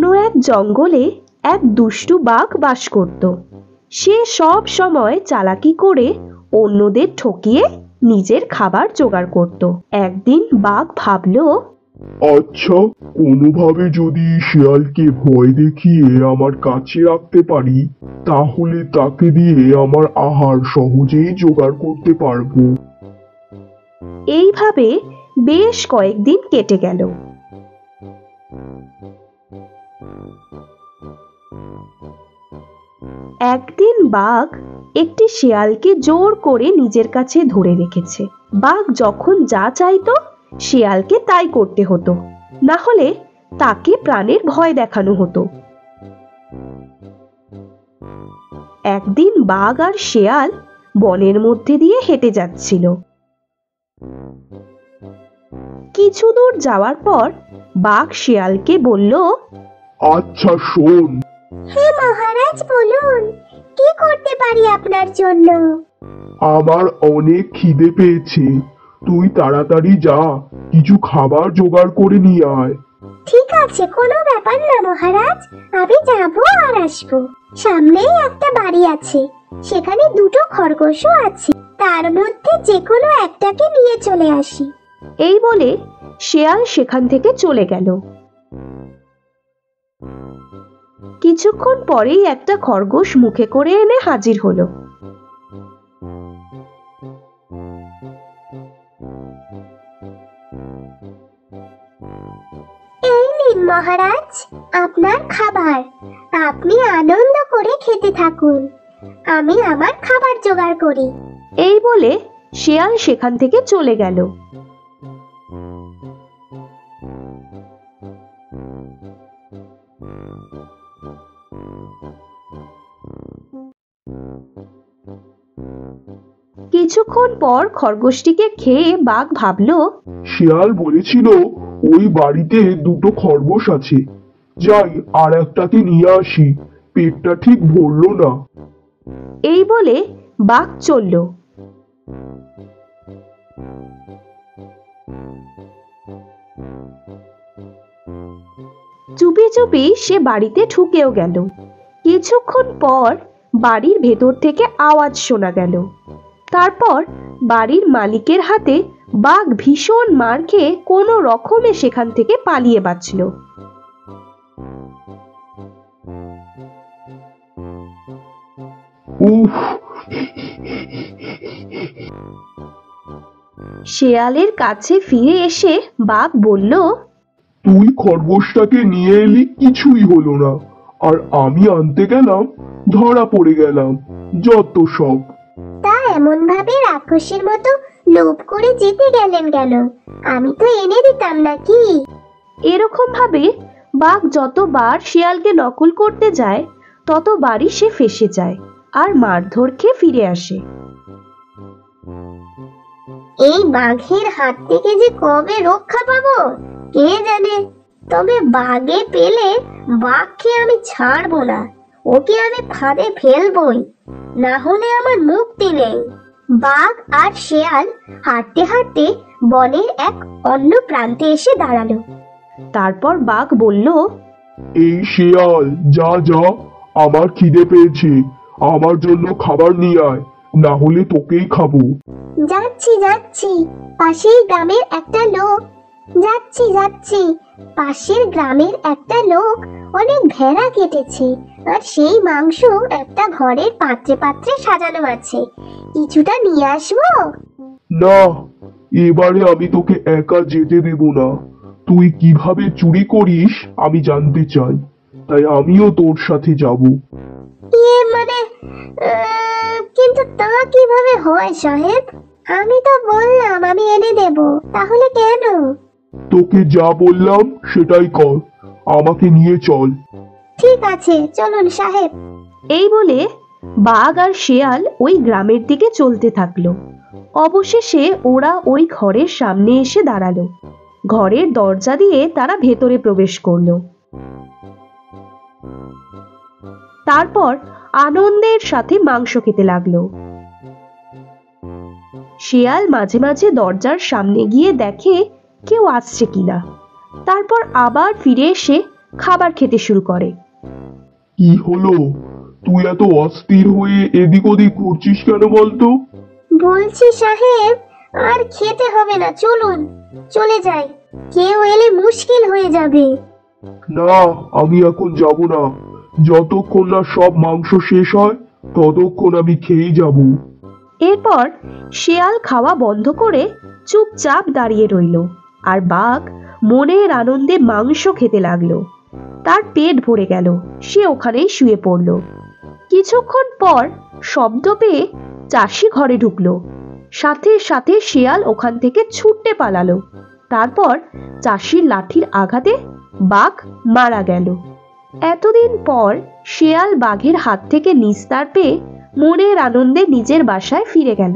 কোনো এক জঙ্গলে এক দুষ্টু বাঘ বাস করত। সে সব সময় চালাকি করে অন্যদের ঠকিয়ে নিজের খাবার জোগাড় করত। একদিন বাঘ ভাবল, আচ্ছা, কোনোভাবে যদি শিয়ালকে ভয় দেখিয়ে আমার কাছে রাখতে পারি, তাহলে তাকে দিয়ে আমার আহার সহজেই জোগাড় করতে পারবো। এইভাবে বেশ কয়েকদিন কেটে গেল। একদিন বাঘ একটি শিয়ালকে জোর করে নিজের কাছে ধরে রেখেছে। বাঘ যখন যা চাইতো শিয়ালকে তাই করতে হতো, না হলে তাকে প্রাণের ভয় দেখানো হতো। একদিন বাঘ আর শিয়াল বনের মধ্যে দিয়ে হেঁটে যাচ্ছিল। কিছু দূর যাওয়ার পর বাঘ শিয়ালকে বলল, আচ্ছা শোন, হ্যাঁ মহারাজ, বলুন, কি করতে পারি আপনার জন্য? আমার অনেক খিদে পেয়েছে, তুই তাড়াতাড়ি যা, কিছু খাবার জোগাড় করে নিয়ে আয়। ঠিক আছে, কোনো ব্যাপার না মহারাজ, আমি যাবো আর আসবো। সামনেই একটা বাড়ি আছে, সেখানে দুটো খরগোশও আছে, তার মধ্যে যে কোনো একটাকে নিয়ে চলে আসি। এই বলে শিয়াল সেখান থেকে চলে গেল। কিছুক্ষণ পরেই একটা খরগোশ মুখে করে এনে হাজির হলো। এই নিন মহারাজ, আপনার খাবার, আপনি আনন্দ করে খেতে থাকুন, আমি আমার খাবার জোগাড় করি। এই বলে শিয়াল সেখান থেকে চলে গেল। কিছুক্ষণ পর খরগোশটিকে খেয়ে বাঘ ভাবল, শিয়াল বলেছিল ওই বাড়িতে দুটো খরগোশ আছে, যাই আর একটাকে নিয়ে আসি, পেটটা ঠিক ভরলো না। এই বলে বাঘ চলল। চুপি চুপি সে বাড়িতে ঢুকেও গেল। কিছুক্ষণ পর বাড়ির ভেতর থেকে আওয়াজ শোনা গেল। তারপর বাড়ির মালিকের হাতে বাঘ ভীষণ মার খেয়ে কোনো রকমে সেখান থেকে পালিয়ে বাঁচল। উফ, শেয়ালের কাছে ফিরে এসে বাঘ বলল, তুই খরগোশটাকে নিয়ে এলি, কিছুই হলো না, আর আমি আনতে গেলাম, ধরা পড়ে গেলাম, যত সব। তা এমন ভাবে রাক্ষসের মতো লোভ করে যেতে গেলেন কেন? আমি তো এনে দিতাম নাকি? এরকম ভাবে বাঘ যতবার শিয়ালকে নকল করতে যায় ততবারই সে ফেঁসে যায় আর মারধর খেয়ে ফিরে আসে। এই বাঘের হাত থেকে যে কবে রক্ষা পাবো কে জানে, তবে বাঘে পেলে বাঘকে আমি ছাড়বো না, ওকে আমি ফাঁদে ফেলবই, না হলে আমার মুক্তি নেই। বাঘ আর শেয়াল হাঁটতে হাঁটতে বনের এক অন্য প্রান্তে এসে দাঁড়ালো। তারপর বাঘ বলল, এই শিয়াল, যা যা, আমার খিদে পেয়েছে, আমার জন্য খাবার নিয়ে আয়, না হলে তোকেই খাবো। যাচ্ছি যাচ্ছি, পাশের গ্রামের একটা লোক, যাচ্ছি যাচ্ছি, পাশের গ্রামের একটা লোক অনেক ভেড়া কেটেছে, আর সেই মাংস একটা ঘরের পাত্রে পাত্রে সাজানো আছে, কিছুটা নিয়ে আসবো? না, এবারে আমি তোকে একা যেতে দেব না, তুই কিভাবে চুরি করিস আমি জানতে চাই, তাই আমিও তোর সাথে যাব। মানে কিন্তু তা কিভাবে হয় সাহেব? আমি তো বললাম আমি এনে দেব, তাহলে কেন? তোকে যা বললাম সেটাই কর, আমাকে নিয়ে চল। ঠিক আছে, চলুন সাহেব। এই বলে বাঘ আর শিয়াল ওই গ্রামের দিকে চলতে থাকলো। অবশেষে ওরা ওই ঘরের সামনে এসে দাঁড়ালো। ঘরের দরজা দিয়ে তারা ভেতরে প্রবেশ করলো। তারপর আনন্দের সাথে মাংস খেতে লাগলো। শিয়াল মাঝে মাঝে দরজার সামনে গিয়ে দেখে কেউ আসছে কিনা, তারপর আবার ফিরে এসে খাবার খেতে শুরু করে। কি হলো, তুই এত অস্থির হয়ে এদিক ওদিক ঘুরছিস কেন বলতো? বলছি সাহেব, আর খেতে হবে না, চলুন চলে যাই, কেউ এলে মুশকিল হয়ে যাবে। না, আমি এখন যাব না। যতক্ষণ না সব মাংস শেষ হয় ততক্ষণ আমি খেয়েই যাব। এরপর শেয়াল খাওয়া বন্ধ করে চুপচাপ দাঁড়িয়ে রইল, আর বাঘ মনের আনন্দে মাংস খেতে লাগলো। তার পেট ভরে গেল, সে ওখানেই শুয়ে পড়ল। কিছুক্ষণ পর শব্দ পেয়ে চাষি ঘরে ঢুকলো। সাথে সাথে শেয়াল ওখান থেকে ছুটতে পালালো। তারপর চাষির লাঠির আঘাতে বাঘ মারা গেল। এতদিন পর শেয়াল বাঘের হাত থেকে নিস্তার পেয়ে মনের আনন্দে নিজের বাসায় ফিরে গেল।